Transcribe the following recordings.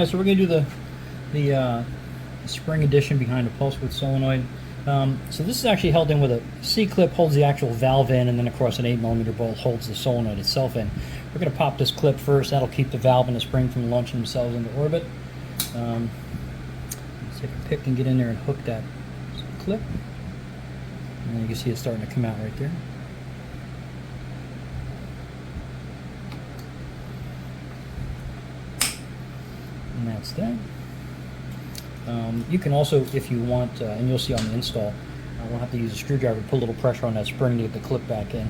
Alright, so we're going to do the spring addition behind the pulse width solenoid. So this is actually held in with a C-clip, holds the actual valve in, and then of course an 8mm bolt holds the solenoid itself in. We're going to pop this clip first. That'll keep the valve and the spring from launching themselves into orbit. Let's take a pick and get in there and hook that clip. And then you can see it starting to come out right there. And that's that. You can also, if you want, and you'll see on the install, we'll have to use a screwdriver to put a little pressure on that spring to get the clip back in.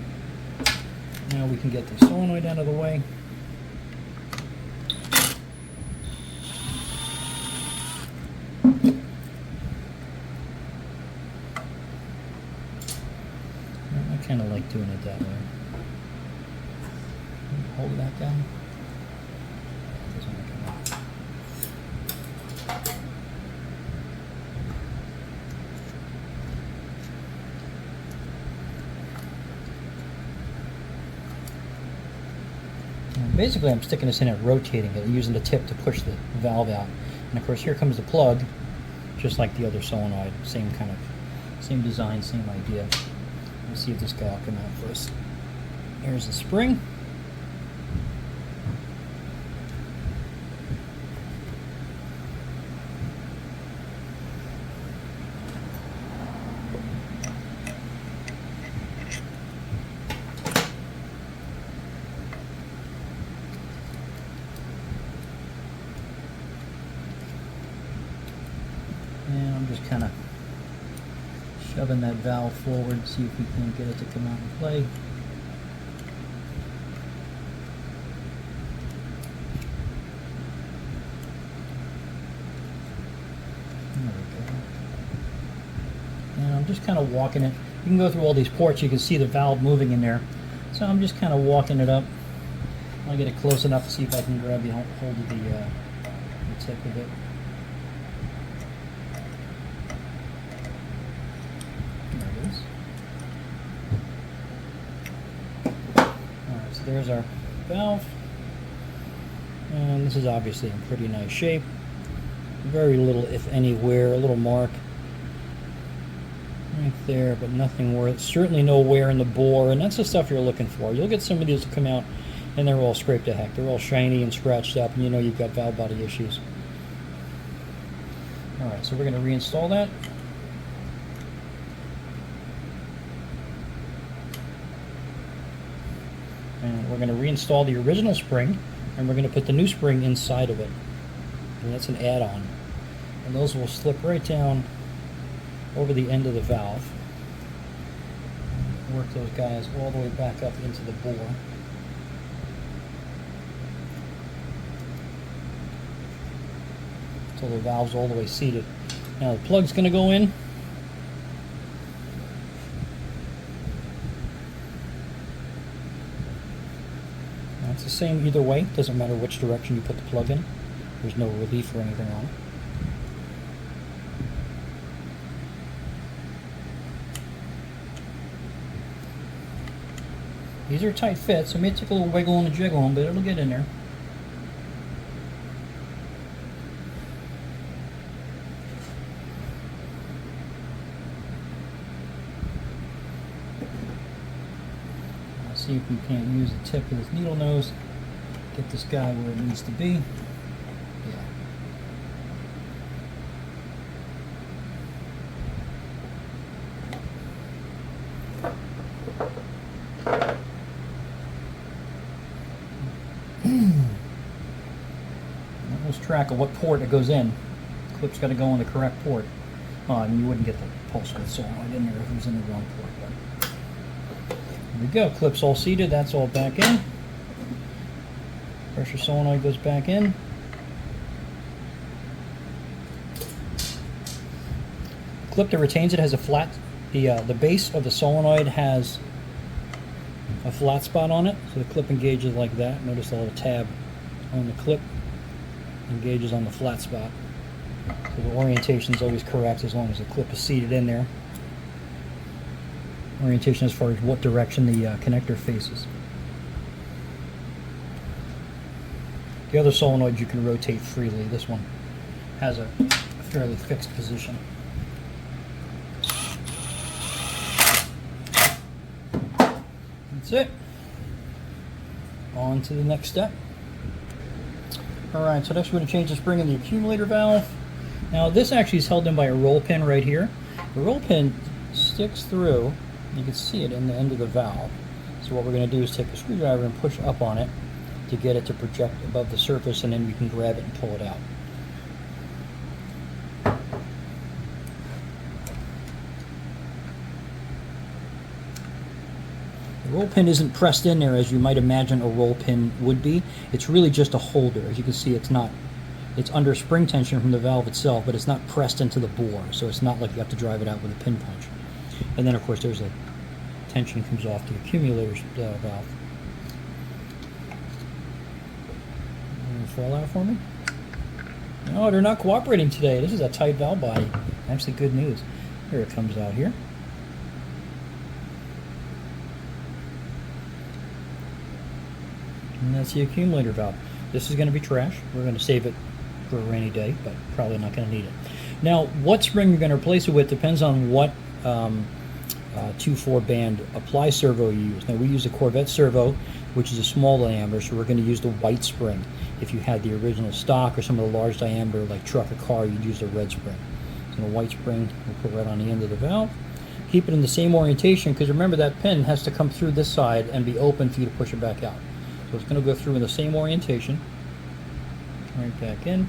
Now we can get the solenoid out of the way. I kind of like doing it that way. Hold that down. Doesn't make it work. Basically, I'm sticking this in and rotating it, using the tip to push the valve out. And of course, here comes the plug, just like the other solenoid. Same design, same idea. Let's see if this guy will come out first. There's the spring. And I'm just kind of shoving that valve forward, see if we can get it to come out and play. There we go. And I'm just kind of walking it. You can go through all these ports, you can see the valve moving in there. So I'm just kind of walking it up. I'll get it close enough to see if I can grab the hold of the tip of it. So there's our valve, and this is obviously in pretty nice shape. Very little, if any, wear, a little mark right there, but nothing worth. Certainly no wear in the bore, and that's the stuff you're looking for. You'll get some of these to come out, and they're all scraped to heck. They're all shiny and scratched up, and you know you've got valve body issues. All right, so we're going to reinstall that. And we're going to reinstall the original spring, and we're going to put the new spring inside of it. And that's an add-on. And those will slip right down over the end of the valve. Work those guys all the way back up into the bore. Until the valve's all the way seated. Now the plug's going to go in. It's the same either way, doesn't matter which direction you put the plug in. There's no relief or anything on it. These are tight fits, so it may take a little wiggle and a jiggle them, but it'll get in there. See if we can't use the tip of this needle nose, get this guy where it needs to be. Yeah. That was track of what port it goes in. The clip's got to go in the correct port. I mean, you wouldn't get the pulse width solenoid in there if it was in the wrong port. But there we go, clip's all seated, that's all back in. Pressure solenoid goes back in. Clip that retains it has a flat, the base of the solenoid has a flat spot on it, so the clip engages like that. Notice the little tab on the clip engages on the flat spot. So the orientation is always correct as long as the clip is seated in there. Orientation as far as what direction the connector faces. The other solenoids you can rotate freely. This one has a fairly fixed position. That's it. On to the next step. Alright, so next we're going to change the spring in the accumulator valve. Now this actually is held in by a roll pin right here. The roll pin sticks through, you can see it in the end of the valve. So what we're going to do is take a screwdriver and push up on it to get it to project above the surface, and then we can grab it and pull it out. The roll pin isn't pressed in there as you might imagine a roll pin would be. It's really just a holder. As you can see, it's under spring tension from the valve itself, but it's not pressed into the bore, so it's not like you have to drive it out with a pin punch. And then of course there's a tension comes off the accumulator valve. Fall out for me? No, they're not cooperating today. This is a tight valve body. Actually good news. Here it comes out here. And that's the accumulator valve. This is going to be trash. We're going to save it for a rainy day, but probably not going to need it. Now, what spring you're going to replace it with depends on what 2/4 band apply servo you use. Now, we use a Corvette servo, which is a small diameter, so we're going to use the white spring. If you had the original stock or some of the large diameter, like truck or car, you'd use the red spring. So the white spring we'll put right on the end of the valve. Keep it in the same orientation, because remember that pin has to come through this side and be open for you to push it back out. So it's going to go through in the same orientation. Right back in.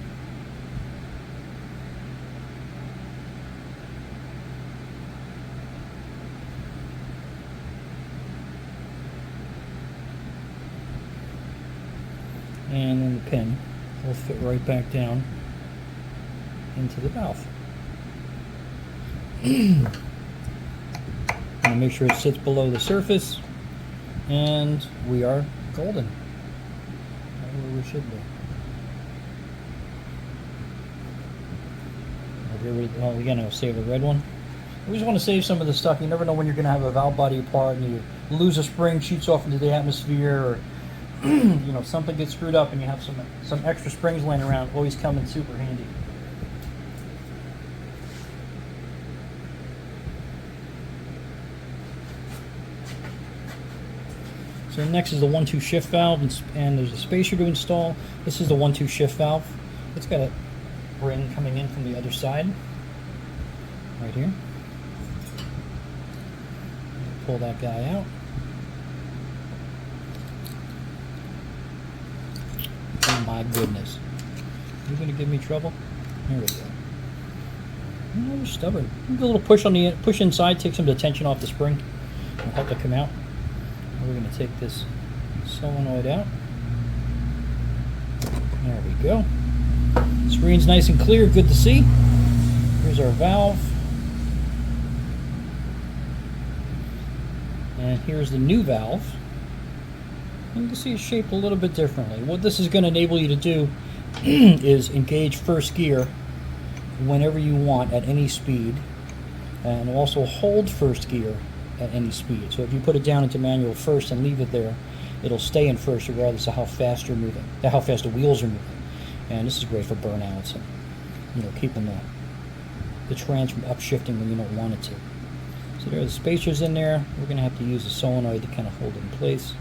And then the pin will fit right back down into the valve. And make sure it sits below the surface, and we are golden. Right where we should be. Well, again, I'll save the red one. We just want to save some of the stuff. You never know when you're going to have a valve body apart and you lose a spring, shoots off into the atmosphere, or you know, something gets screwed up and you have some extra springs laying around. Always come in super handy. So next is the 1-2 shift valve, and there's a spacer to install. This is the 1-2 shift valve. It's got a ring coming in from the other side, right here. Pull that guy out. Oh my goodness. You're going to give me trouble? Here we go. Oh, you're stubborn. Give a little push on the push inside, take some of the tension off the spring, and help it come out. And we're going to take this solenoid out. There we go. Screen's nice and clear, good to see. Here's our valve. And here's the new valve. And you can see it's shaped a little bit differently. What this is going to enable you to do is engage first gear whenever you want at any speed, and also hold first gear at any speed. So if you put it down into manual first and leave it there, it'll stay in first regardless of how fast you're moving, how fast the wheels are moving. And this is great for burnouts and, you know, keeping the trans from upshifting when you don't want it to. So there are the spacers in there. We're going to have to use a solenoid to kind of hold it in place.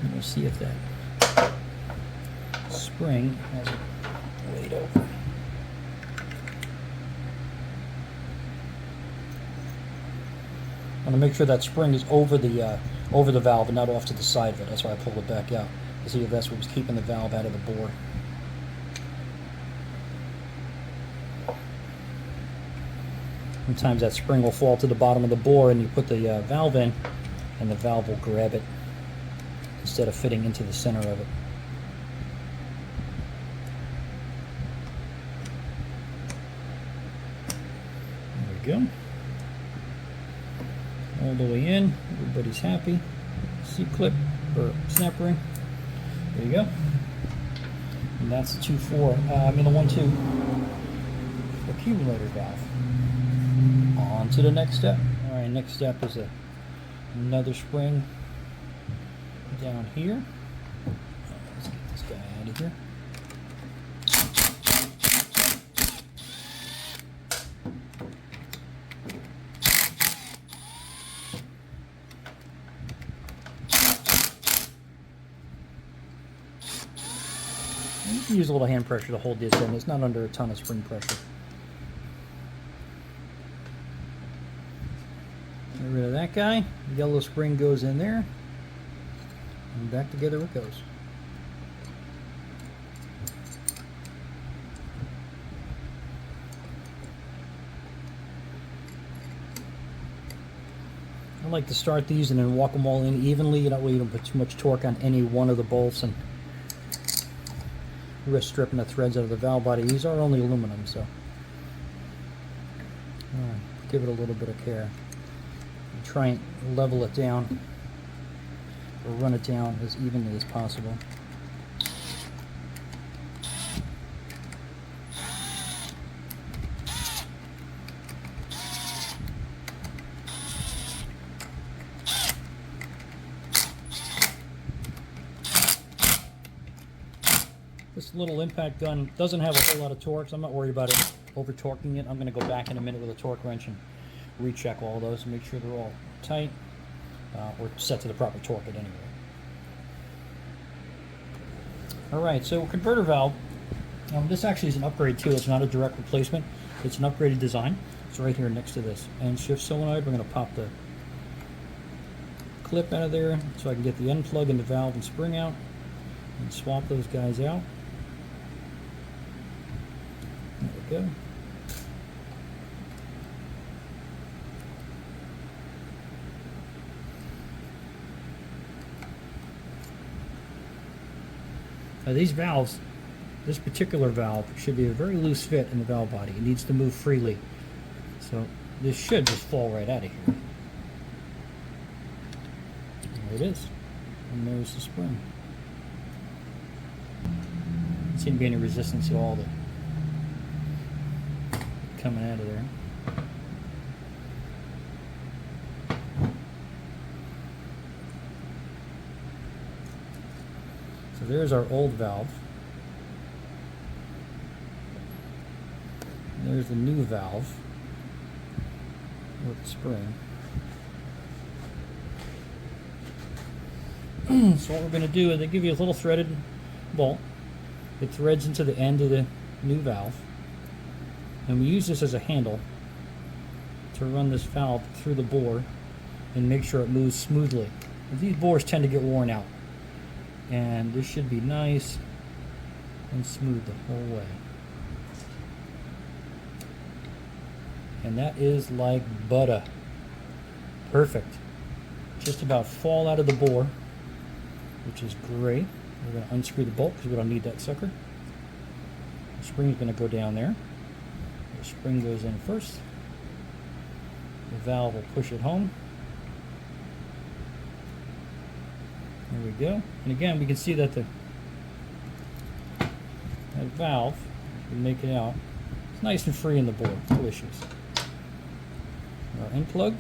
And we'll see if that spring has it laid over. I want to make sure that spring is over the valve and not off to the side of it. That's why I pulled it back out, to see if that's what was keeping the valve out of the bore. Sometimes that spring will fall to the bottom of the bore, and you put the valve in, and the valve will grab it instead of fitting into the center of it. There we go. All the way in, everybody's happy. C-clip or snap ring. There you go. And that's the 2/4. The 1-2 accumulator valve. On to the next step. All right, next step is another spring down here. Let's get this guy out of here. And you can use a little hand pressure to hold this in. It's not under a ton of spring pressure. Get rid of that guy. The yellow spring goes in there. And back together it goes. I like to start these and then walk them all in evenly. That way you don't put too much torque on any one of the bolts and risk stripping the threads out of the valve body. These are only aluminum, so give it a little bit of care. Try and level it down or run it down as evenly as possible. This little impact gun doesn't have a whole lot of torque, so I'm not worried about it over torquing it. I'm going to go back in a minute with a torque wrench and recheck all those and make sure they're all tight or set to the proper torque at any rate. Alright, so converter valve, this actually is an upgrade too. It's not a direct replacement. It's an upgraded design. It's right here next to this end shift solenoid. We're going to pop the clip out of there so I can get the end plug and the valve and spring out and swap those guys out. There we go. Now these valves, this particular valve should be a very loose fit in the valve body. It needs to move freely. So this should just fall right out of here. There it is. And there's the spring. Doesn't seem to be any resistance at all to coming out of there. So there's our old valve. And there's the new valve with the spring. So what we're going to do is they give you a little threaded bolt. It threads into the end of the new valve. And we use this as a handle to run this valve through the bore and make sure it moves smoothly. These bores tend to get worn out. And this should be nice and smooth the whole way. And that is like butter. Perfect. Just about fall out of the bore, which is great. We're going to unscrew the bolt because we don't need that sucker. The spring is going to go down there. The spring goes in first. The valve will push it home. There we go. And again, we can see that that valve, we make it out, it's nice and free in the bore. No issues. Our end plug.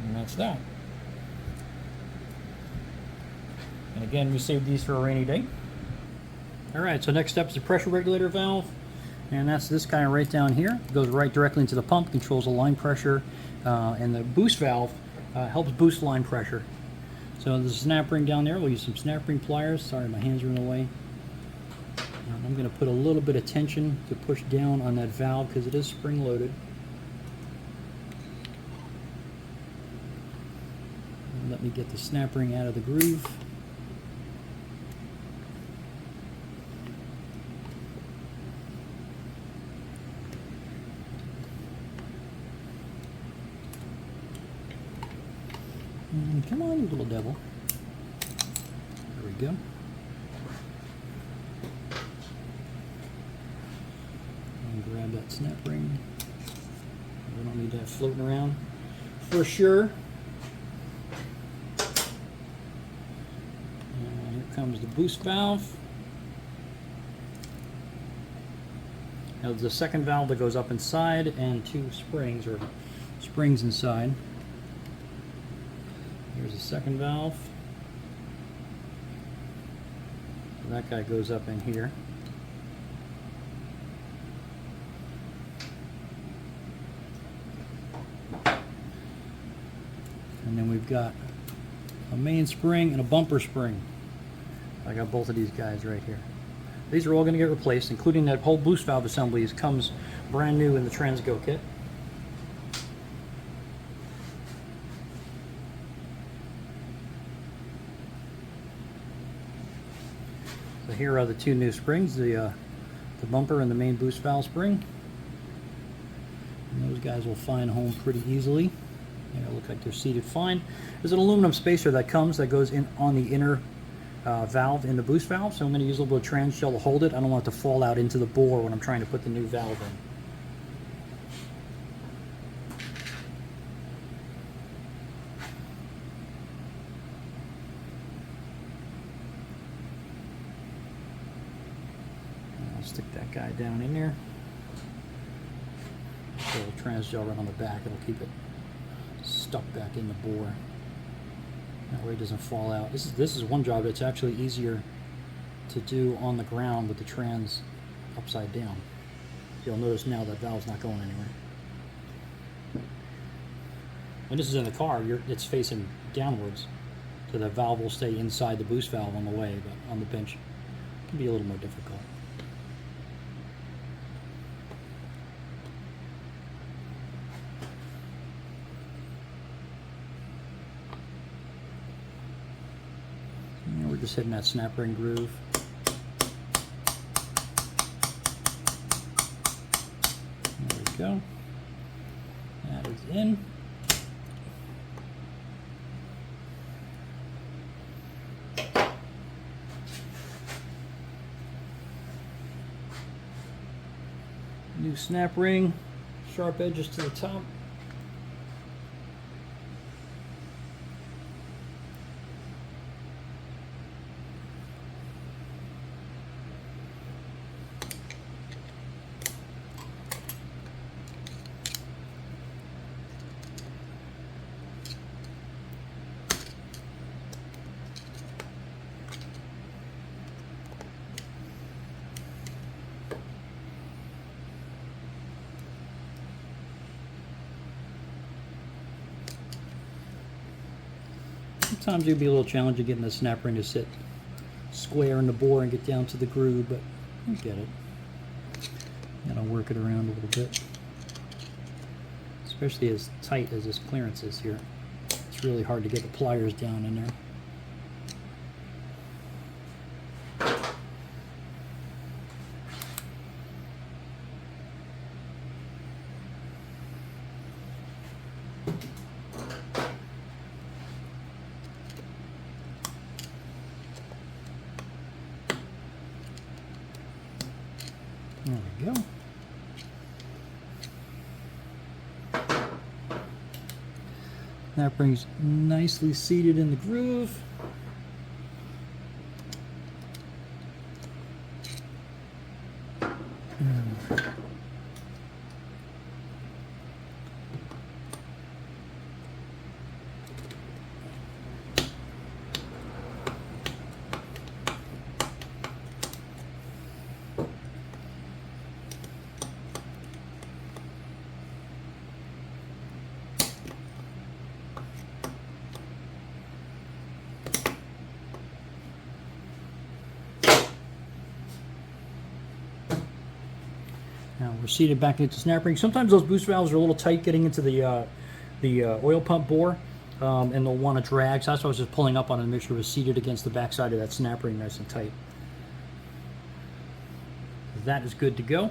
And that's that. And again, we saved these for a rainy day. Alright, so next up is the pressure regulator valve. And that's this guy right down here. It goes right directly into the pump, controls the line pressure. And the boost valve helps boost line pressure. So there's a snap ring down there. We'll use some snap ring pliers. Sorry, my hands are in the way. And I'm going to put a little bit of tension to push down on that valve because it is spring loaded. And let me get the snap ring out of the groove. Come on, you little devil. There we go. And grab that snap ring. We don't need that floating around for sure. And here comes the boost valve. Now there's a second valve that goes up inside and two springs inside. Here's the second valve. So that guy goes up in here. And then we've got a main spring and a bumper spring. I got both of these guys right here. These are all going to get replaced, including that whole boost valve assembly comes brand new in the Transgo kit. So here are the two new springs, the bumper and the main boost valve spring. And those guys will find home pretty easily. They look like they're seated fine. There's an aluminum spacer that goes in on the inner valve in the boost valve, so I'm going to use a little bit of trans gel to hold it. I don't want it to fall out into the bore when I'm trying to put the new valve in. I'll stick that guy down in there. Put a little trans gel right on the back. It'll keep it stuck back in the bore. That way it doesn't fall out. This is one job that's actually easier to do on the ground with the trans upside down. You'll notice now that valve's not going anywhere. When this is in the car, it's facing downwards, so the valve will stay inside the boost valve on the way, but on the bench it can be a little more difficult. We're just hitting that snap ring groove. There we go. That is in. New snap ring, sharp edges to the top. Sometimes it can be a little challenging getting the snap ring to sit square in the bore and get down to the groove, but you get it. And I'll work it around a little bit. Especially as tight as this clearance is here. It's really hard to get the pliers down in there. There we go. That brings nicely seated in the groove. Now we're seated back into snap ring. Sometimes those boost valves are a little tight getting into the oil pump bore, and they'll want to drag. So that's why I was just pulling up on it to make sure it was seated against the back side of that snap ring nice and tight. That is good to go.